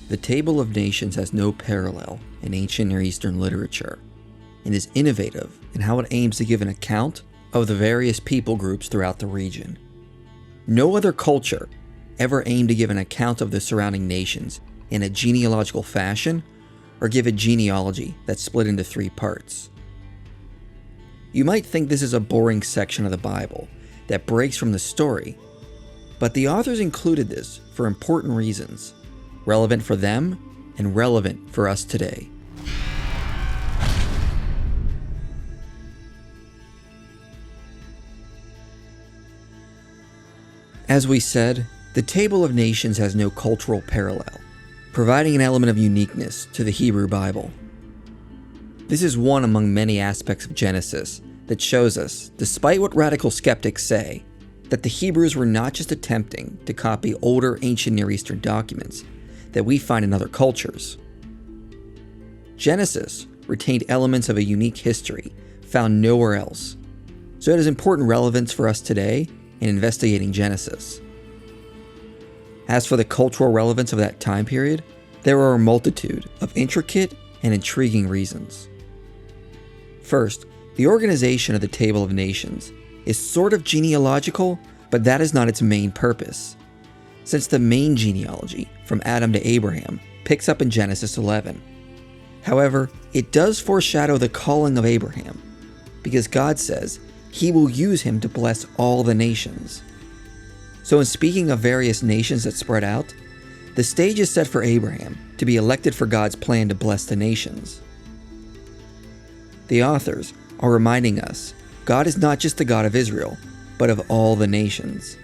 The Table of Nations has no parallel in ancient Near Eastern literature and is innovative in how it aims to give an account of the various people groups throughout the region. No other culture ever aimed to give an account of the surrounding nations in a genealogical fashion or give a genealogy that's split into 3 parts. You might think this is a boring section of the Bible that breaks from the story, but the authors included this for important reasons, relevant for them and relevant for us today. As we said, the Table of Nations has no cultural parallel, providing an element of uniqueness to the Hebrew Bible. This is one among many aspects of Genesis that shows us, despite what radical skeptics say, that the Hebrews were not just attempting to copy older ancient Near Eastern documents that we find in other cultures. Genesis retained elements of a unique history found nowhere else, so it has important relevance for us today in investigating Genesis. As for the cultural relevance of that time period, there are a multitude of intricate and intriguing reasons. First, the organization of the Table of Nations is sort of genealogical, but that is not its main purpose, since the main genealogy from Adam to Abraham picks up in Genesis 11. However, it does foreshadow the calling of Abraham, because God says he will use him to bless all the nations. So in speaking of various nations that spread out, the stage is set for Abraham to be elected for God's plan to bless the nations. The authors are reminding us God is not just the God of Israel, but of all the nations.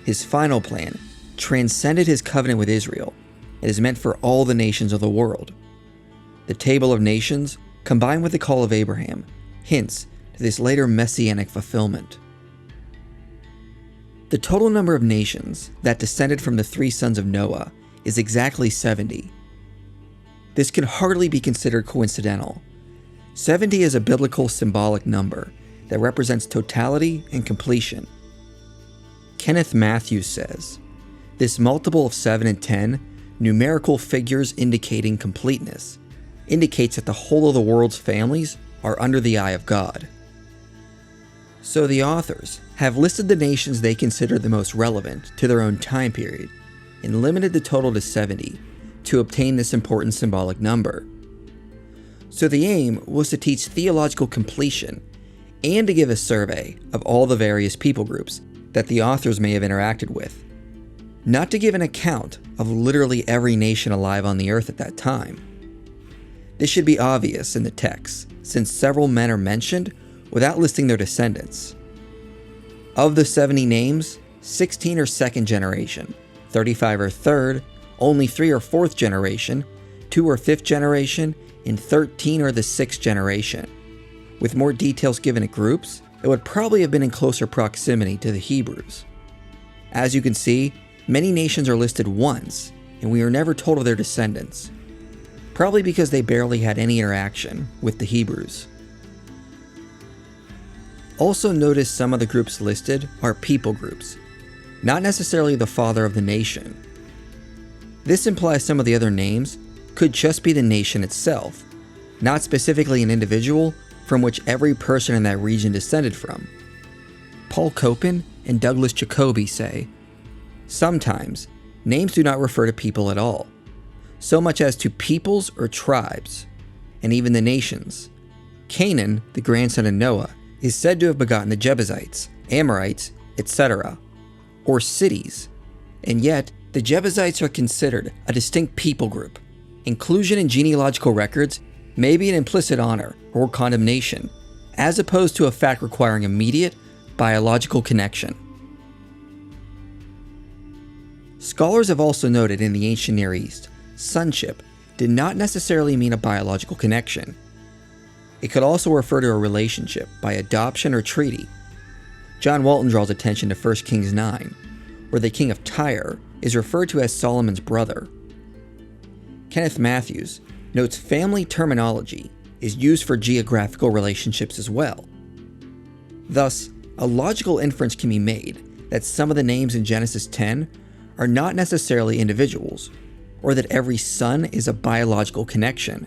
His final plan transcended his covenant with Israel and is meant for all the nations of the world. The Table of Nations, combined with the call of Abraham, hints to this later messianic fulfillment. The total number of nations that descended from the 3 sons of Noah is exactly 70. This can hardly be considered coincidental. 70 is a biblical symbolic number that represents totality and completion. Kenneth Mathews says, "This multiple of 7 and 10, numerical figures indicating completeness, indicates that the whole of the world's families are under the eye of God." So the authors have listed the nations they consider the most relevant to their own time period and limited the total to 70 to obtain this important symbolic number. So the aim was to teach theological completion and to give a survey of all the various people groups that the authors may have interacted with, not to give an account of literally every nation alive on the earth at that time. This should be obvious in the text, since several men are mentioned without listing their descendants. Of the 70 names, 16 are 2nd generation, 35 are 3rd, only 3 are 4th generation, 2 are 5th generation, and 13 are the 6th generation. With more details given at groups, it would probably have been in closer proximity to the Hebrews. As you can see, many nations are listed once, and we are never told of their descendants, probably because they barely had any interaction with the Hebrews. Also notice some of the groups listed are people groups, not necessarily the father of the nation. This implies some of the other names could just be the nation itself, not specifically an individual from which every person in that region descended from. Paul Copan and Douglas Jacoby say, "Sometimes, names do not refer to people at all, so much as to peoples or tribes, and even the nations. Canaan, the grandson of Noah, is said to have begotten the Jebusites, Amorites, etc., or cities, and yet the Jebusites are considered a distinct people group. Inclusion in genealogical records may be an implicit honor or condemnation, as opposed to a fact requiring immediate biological connection." Scholars have also noted in the ancient Near East, sonship did not necessarily mean a biological connection. It could also refer to a relationship by adoption or treaty. John Walton draws attention to 1 Kings 9, where the king of Tyre is referred to as Solomon's brother. Kenneth Mathews notes family terminology is used for geographical relationships as well. Thus, a logical inference can be made that some of the names in Genesis 10 are not necessarily individuals, or that every son is a biological connection.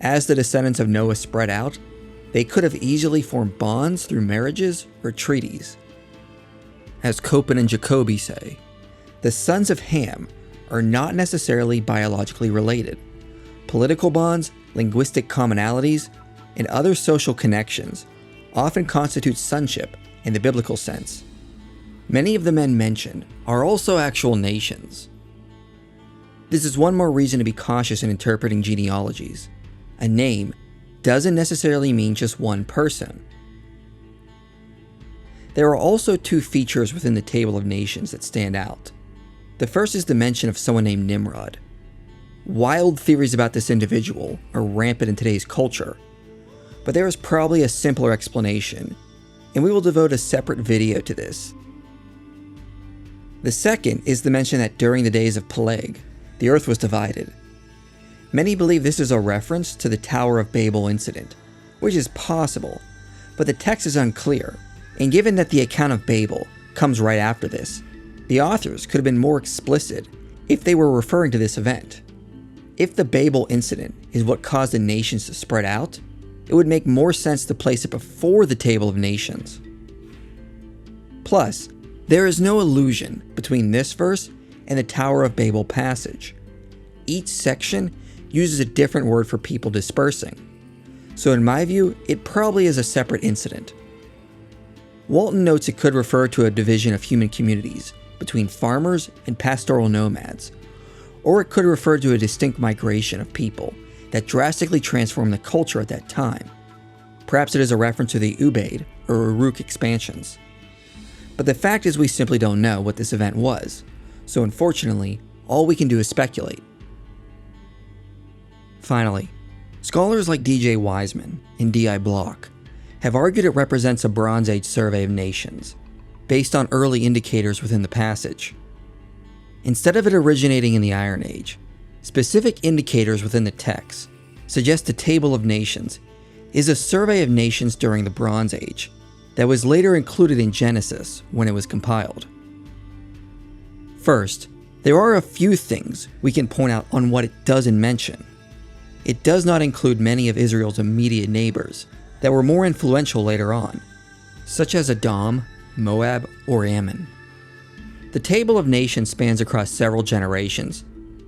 As the descendants of Noah spread out, they could have easily formed bonds through marriages or treaties. As Copan and Jacoby say, the sons of Ham are not necessarily biologically related. Political bonds, linguistic commonalities, and other social connections often constitute sonship in the biblical sense. Many of the men mentioned are also actual nations. This is one more reason to be cautious in interpreting genealogies. A name doesn't necessarily mean just one person. There are also two features within the Table of Nations that stand out. The first is the mention of someone named Nimrod. Wild theories about this individual are rampant in today's culture, but there is probably a simpler explanation, and we will devote a separate video to this. The second is the mention that during the days of plague, the earth was divided. Many believe this is a reference to the Tower of Babel incident, which is possible, but the text is unclear, and given that the account of Babel comes right after this, the authors could have been more explicit if they were referring to this event. If the Babel incident is what caused the nations to spread out, it would make more sense to place it before the Table of Nations. Plus, there is no allusion between this verse and the Tower of Babel passage. Each section uses a different word for people dispersing, so in my view, it probably is a separate incident. Walton notes it could refer to a division of human communities between farmers and pastoral nomads, or it could refer to a distinct migration of people that drastically transformed the culture at that time. Perhaps it is a reference to the Ubaid or Uruk expansions. But the fact is we simply don't know what this event was, so unfortunately, all we can do is speculate. Finally, scholars like D.J. Wiseman and D.I. Block have argued it represents a Bronze Age survey of nations, based on early indicators within the passage. Instead of it originating in the Iron Age, specific indicators within the text suggest the Table of Nations is a survey of nations during the Bronze Age that was later included in Genesis when it was compiled. First, there are a few things we can point out on what it doesn't mention. It does not include many of Israel's immediate neighbors that were more influential later on, such as Edom, Moab, or Ammon. The Table of Nations spans across several generations,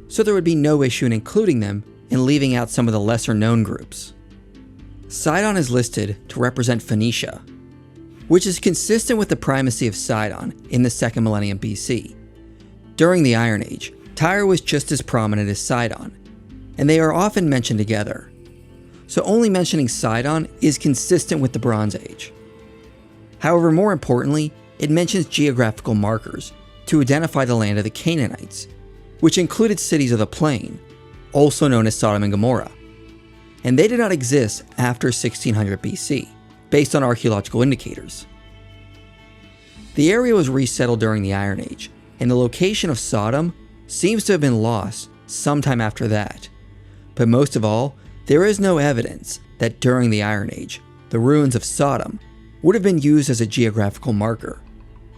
so there would be no issue in including them and leaving out some of the lesser-known groups. Sidon is listed to represent Phoenicia, which is consistent with the primacy of Sidon in the 2nd millennium BC. During the Iron Age, Tyre was just as prominent as Sidon, and they are often mentioned together. So only mentioning Sidon is consistent with the Bronze Age. However, more importantly, it mentions geographical markers to identify the land of the Canaanites, which included cities of the plain, also known as Sodom and Gomorrah. And they did not exist after 1600 BC, based on archaeological indicators. The area was resettled during the Iron Age, and the location of Sodom seems to have been lost sometime after that. But most of all, there is no evidence that during the Iron Age, the ruins of Sodom would have been used as a geographical marker,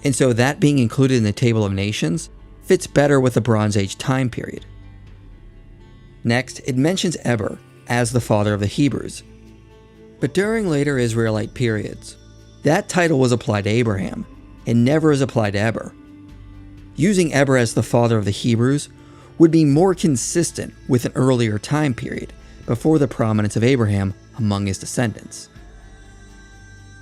and so that being included in the Table of Nations fits better with the Bronze Age time period. Next, it mentions Eber as the father of the Hebrews. But during later Israelite periods, that title was applied to Abraham, and never is applied to Eber. Using Eber as the father of the Hebrews would be more consistent with an earlier time period, before the prominence of Abraham among his descendants.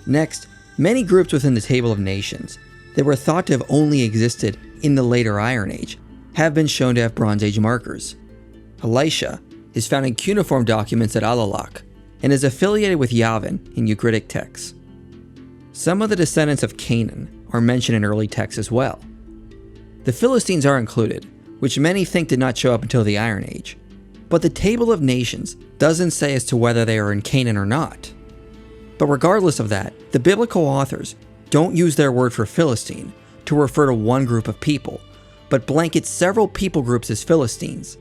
Next, many groups within the Table of Nations that were thought to have only existed in the later Iron Age have been shown to have Bronze Age markers. Elisha is found in cuneiform documents at Alalak and is affiliated with Yavin in Ugaritic texts. Some of the descendants of Canaan are mentioned in early texts as well. The Philistines are included, which many think did not show up until the Iron Age, but the Table of Nations doesn't say as to whether they are in Canaan or not. But regardless of that, the biblical authors don't use their word for Philistine to refer to one group of people, but blanket several people groups as Philistines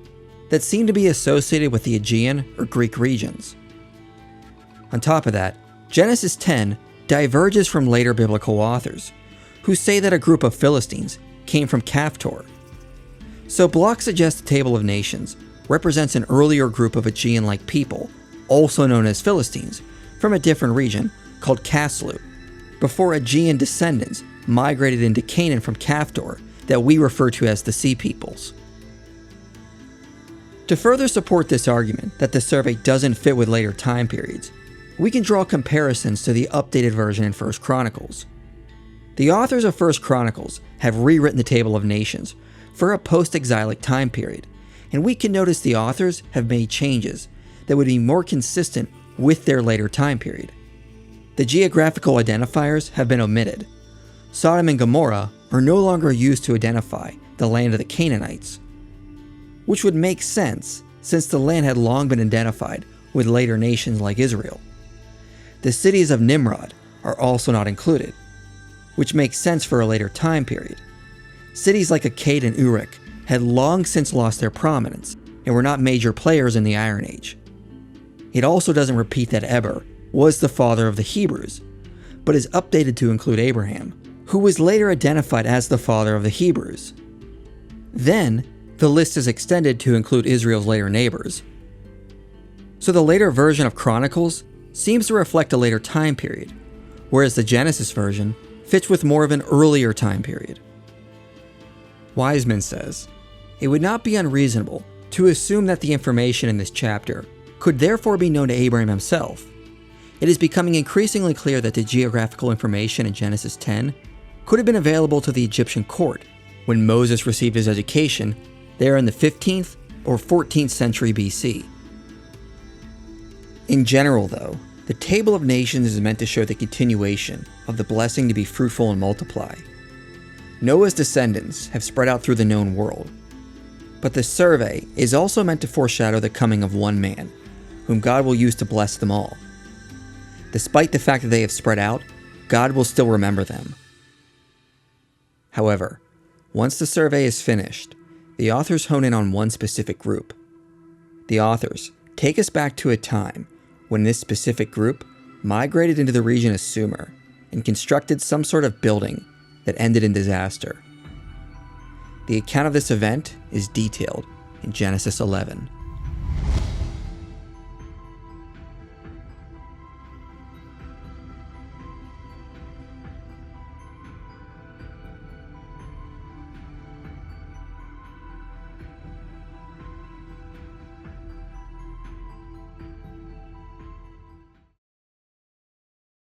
that seem to be associated with the Aegean or Greek regions. On top of that, Genesis 10 diverges from later biblical authors, who say that a group of Philistines came from Caphtor. So Bloch suggests the Table of Nations represents an earlier group of Aegean-like people, also known as Philistines, from a different region called Kaslu, before Aegean descendants migrated into Canaan from Kaftor that we refer to as the Sea Peoples. To further support this argument that the survey doesn't fit with later time periods, we can draw comparisons to the updated version in 1 Chronicles. The authors of 1 Chronicles have rewritten the Table of Nations for a post-exilic time period, and we can notice the authors have made changes that would be more consistent with their later time period. The geographical identifiers have been omitted. Sodom and Gomorrah are no longer used to identify the land of the Canaanites, which would make sense since the land had long been identified with later nations like Israel. The cities of Nimrod are also not included, which makes sense for a later time period. Cities like Akkad and Uruk had long since lost their prominence and were not major players in the Iron Age. It also doesn't repeat that Eber was the father of the Hebrews, but is updated to include Abraham, who was later identified as the father of the Hebrews. Then, the list is extended to include Israel's later neighbors. So the later version of Chronicles seems to reflect a later time period, whereas the Genesis version fits with more of an earlier time period. Wiseman says, "It would not be unreasonable to assume that the information in this chapter could therefore be known to Abraham himself. It is becoming increasingly clear that the geographical information in Genesis 10 could have been available to the Egyptian court when Moses received his education there in the 15th or 14th century BC. In general, though, the Table of Nations is meant to show the continuation of the blessing to be fruitful and multiply. Noah's descendants have spread out through the known world, but the survey is also meant to foreshadow the coming of one man, whom God will use to bless them all. Despite the fact that they have spread out, God will still remember them. However, once the survey is finished, the authors hone in on one specific group. The authors take us back to a time when this specific group migrated into the region of Sumer and constructed some sort of building that ended in disaster. The account of this event is detailed in Genesis 11.